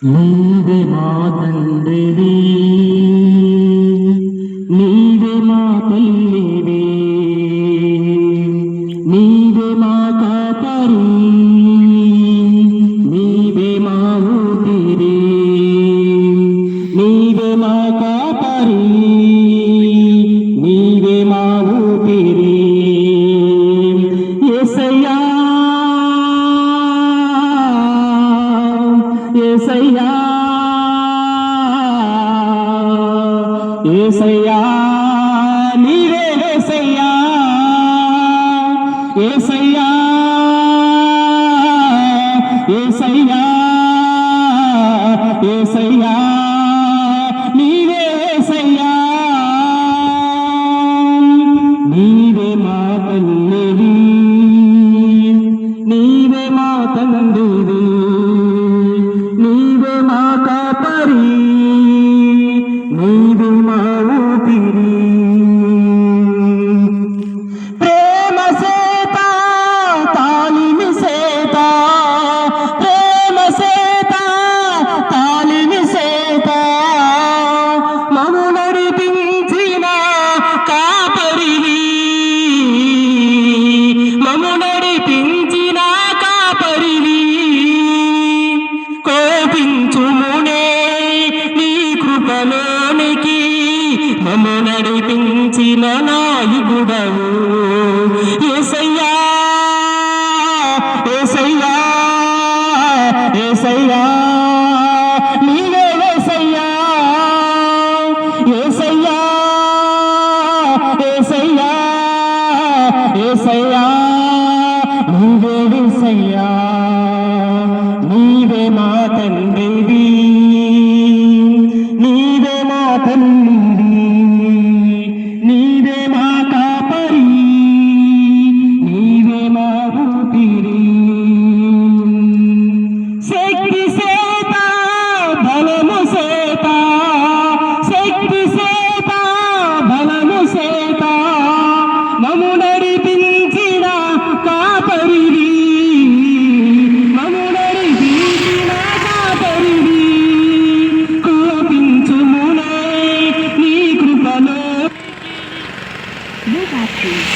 నీవే మా తండ్రివి, నీవే మా తల్లివి, నీవే మా కాపరి, నీవే మా ఊపిరి, నీవే మా కాపరి, నీవే మా ఊపిరి. యేసయ్యా యేసయ్యా యేసయ్యా నీవే యేసయ్యా యేసయ్యా యేసయ్యా యేసయ్యా నీవే యేసయ్యా. నీవే మా తల్లివి, నీవే మా తండ్రివి, నీవే మా కాపరి, నీవే మా ఊపిరి. ప్రేమ సేత తాళిని సేత, ప్రేమ సేత తాళిని సేత, మము నడిపించిన కాపరివి, మము నడిపించిన కాపరివి. కోపించుమునే నీ కృపలోనికి, మము నడిపించిన నాయకుడవు. యేసయ్యా యేసయ్యా యేసయ్యా నీవే యేసయ్యా యేసయ్యా యేసయ్యా యేసయ్యా నీవే యేసయ్యా. నీవే మా తండ్రివి,